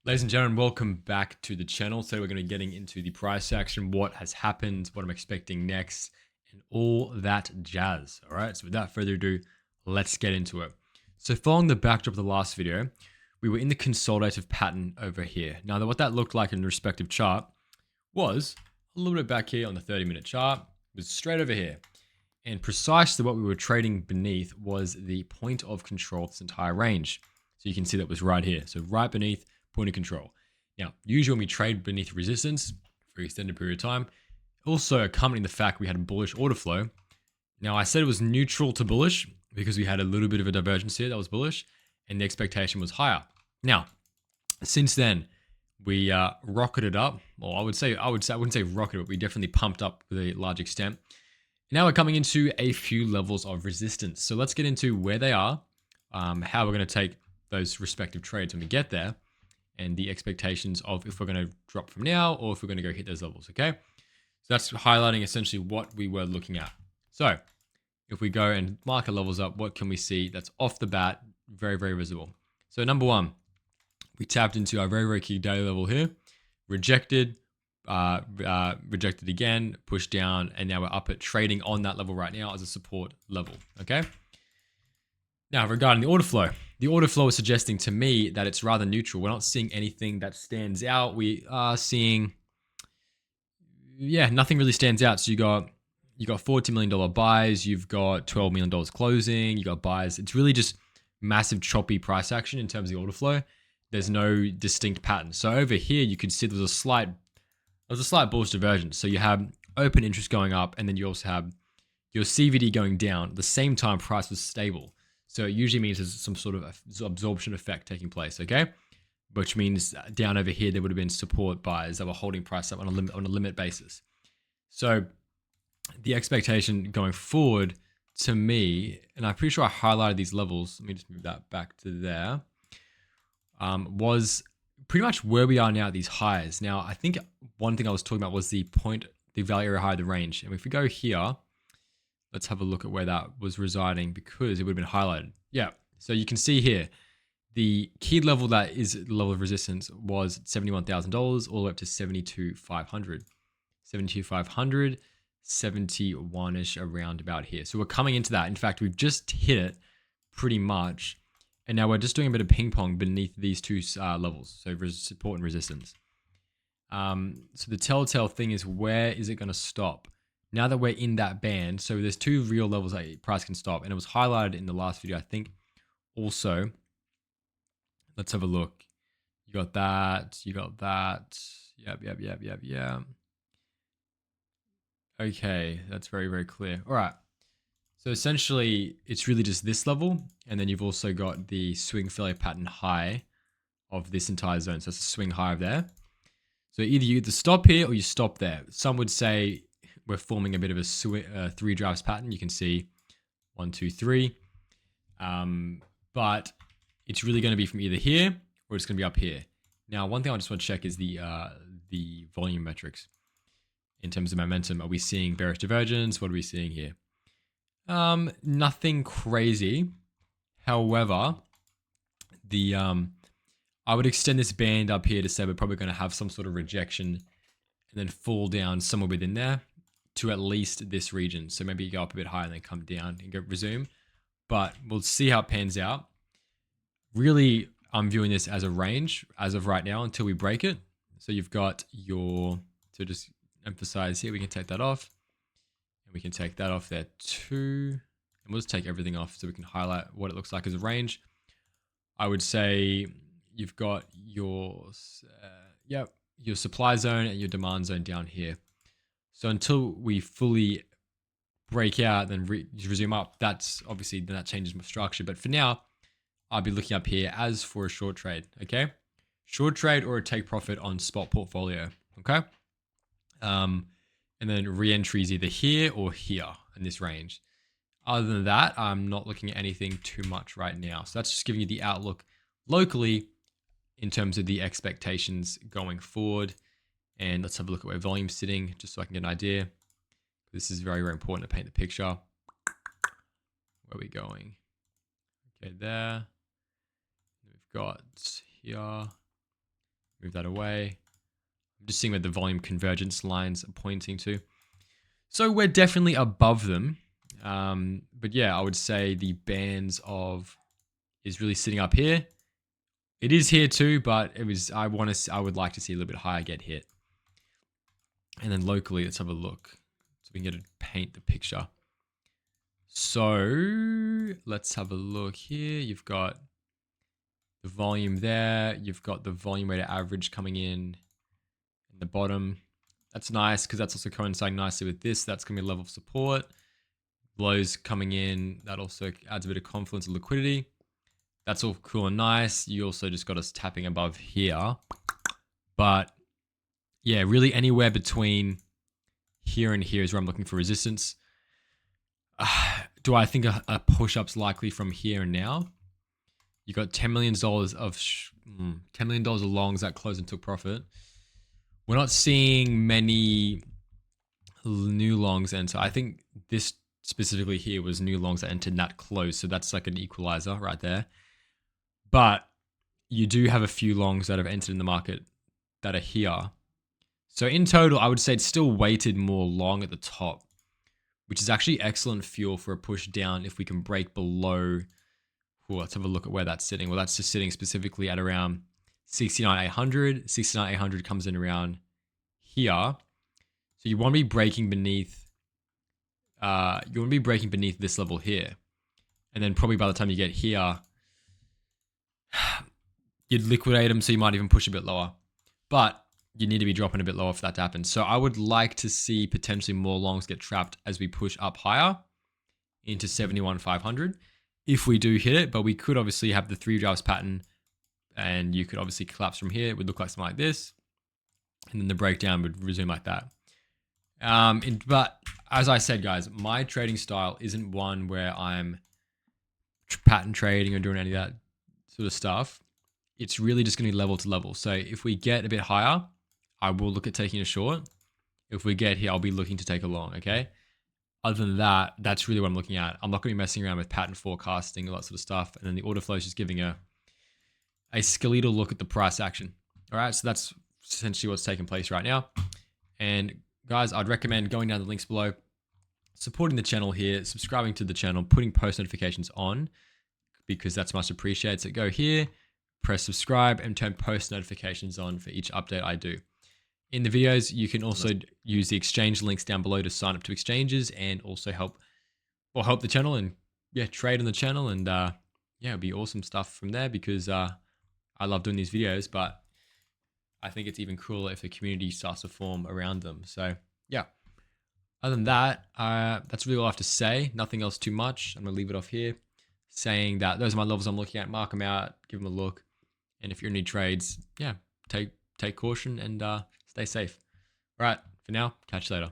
Ladies and gentlemen, welcome back to the channel. Today we're going to be getting into the price action, what has happened, what I'm expecting next, and all that jazz. All right, so without further ado, let's get into it. So following the backdrop of the last video, we were in the consolidative pattern over here. Now, what that looked like in the respective chart was a little bit back here on the 30-minute chart, it was straight over here. And precisely what we were trading beneath was the point of control of this entire range. So you can see that was right here. So right beneath point of control. Now, usually when we trade beneath resistance for an extended period of time, also accompanying the fact we had a bullish order flow. Now, I said it was neutral to bullish because we had a little bit of a divergence here that was bullish and the expectation was higher. Now, since then, we rocketed up. Well, I wouldn't say rocketed, but we definitely pumped up to a large extent. Now we're coming into a few levels of resistance. So let's get into where they are, how we're going to take those respective trades when we get there, and the expectations of if we're going to drop from now or if we're going to go hit those levels, okay? So that's highlighting essentially what we were looking at. So if we go and mark our levels up, what can we see that's off the bat, very, very visible? So number one, we tapped into our very, very key daily level here, rejected, rejected again, pushed down, and now we're up at trading on that level right now as a support level, okay? Now, regarding the order flow is suggesting to me that it's rather neutral. We're not seeing anything that stands out. We are seeing, nothing really stands out. So you got $40 million buys, you've got $12 million closing, you got buys. It's really just massive choppy price action in terms of the order flow. There's no distinct pattern. So over here, you could see there's a slight bullish divergence. So you have open interest going up, and then you also have your CVD going down. At the same time, price was stable. So it usually means there's some sort of absorption effect taking place, okay? Which means down over here, there would have been support buys that were holding price up on a limit basis. So the expectation going forward to me, and I'm pretty sure I highlighted these levels. Let me just move that back to there. Was pretty much where we are now at these highs. Now, I think one thing I was talking about was the value area high of the range. And if we go here, let's have a look at where that was residing because it would have been highlighted. Yeah, so you can see here, the key level that is the level of resistance was $71,000 all the way up to 72,500. 72,500, 71-ish around about here. So we're coming into that. In fact, we've just hit it pretty much. And now we're just doing a bit of ping pong beneath these two levels. So support and resistance. So the telltale thing is, where is it going to stop? Now that we're in that band, so there's two real levels that price can stop. And it was highlighted in the last video, I think. Also, let's have a look. You got that. Yep. Okay, that's very, very clear. All right. So essentially, it's really just this level, and then you've also got the swing failure pattern high of this entire zone. So it's a swing high there. So either you stop here or you stop there. Some would say we're forming a bit of a three drives pattern. You can see 1, 2, 3. But it's really going to be from either here or it's going to be up here. Now, one thing I just want to check is the volume metrics in terms of momentum. Are we seeing bearish divergence? What are we seeing here? Nothing crazy. However, I would extend this band up here to say we're probably going to have some sort of rejection and then fall down somewhere within there to at least this region. So maybe you go up a bit higher and then come down and go resume. But we'll see how it pans out. Really, I'm viewing this as a range as of right now until we break it. So you've got to just emphasize here, we can take that off. We can take that off there too. And we'll just take everything off so we can highlight what it looks like as a range. I would say you've got your supply zone and your demand zone down here. So until we fully break out, then resume up, that's obviously, then that changes my structure. But for now, I'll be looking up here as for a short trade, okay? Short trade or a take profit on spot portfolio, okay? And then re-entries either here or here in this range. Other than that, I'm not looking at anything too much right now. So that's just giving you the outlook locally in terms of the expectations going forward. And let's have a look at where volume's sitting, just so I can get an idea. This is very, very important to paint the picture. Where are we going? Okay, there. We've got here. Move that away. I'm just seeing where the volume convergence lines are pointing to. So we're definitely above them. But yeah, I would say the bands of is really sitting up here. It is here too, but I would like to see a little bit higher get hit. And then locally, let's have a look. So we can get to paint the picture. So let's have a look here. You've got the volume there. You've got the volume weighted average coming in the bottom. That's nice because that's also coinciding nicely with this. That's going to be a level of support. Lows coming in. That also adds a bit of confluence and liquidity. That's all cool and nice. You also just got us tapping above here. But yeah, really anywhere between here and here is where I'm looking for resistance. Do I think a push-up's likely from here and now? You got $10 million of $10 million of longs that closed and took profit. We're not seeing many new longs enter. I think this specifically here was new longs that entered that close. So that's like an equalizer right there. But you do have a few longs that have entered in the market that are here. So in total, I would say it's still weighted more long at the top, which is actually excellent fuel for a push down if we can break below. Cool, let's have a look at where that's sitting. Well, that's just sitting specifically at around 69,800. 69,800 comes in around here. So you want to be breaking beneath. This level here, and then probably by the time you get here, you'd liquidate them. So you might even push a bit lower, but you need to be dropping a bit lower for that to happen. So I would like to see potentially more longs get trapped as we push up higher into 71,500 if we do hit it. But we could obviously have the 3 drafts pattern, and you could obviously collapse from here. It would look like something like this, and then the breakdown would resume like that. But as I said, guys, my trading style isn't one where I'm pattern trading or doing any of that sort of stuff. It's really just going to be level to level. So if we get a bit higher, I will look at taking a short. If we get here, I'll be looking to take a long, okay? Other than that, that's really what I'm looking at. I'm not going to be messing around with pattern forecasting, all that sort of stuff. And then the order flow is just giving a skeletal look at the price action. All right, so that's essentially what's taking place right now. And guys, I'd recommend going down the links below, supporting the channel here, subscribing to the channel, putting post notifications on, because that's much appreciated. So go here, press subscribe, and turn post notifications on for each update I do. In the videos, you can also use the exchange links down below to sign up to exchanges and also help the channel and trade on the channel. And it'll be awesome stuff from there because I love doing these videos, but I think it's even cooler if the community starts to form around them. So yeah, other than that, that's really all I have to say. Nothing else too much. I'm gonna leave it off here, saying that those are my levels I'm looking at. Mark them out, give them a look, and if you're in any trades, take caution and stay safe. All right, for now, catch you later.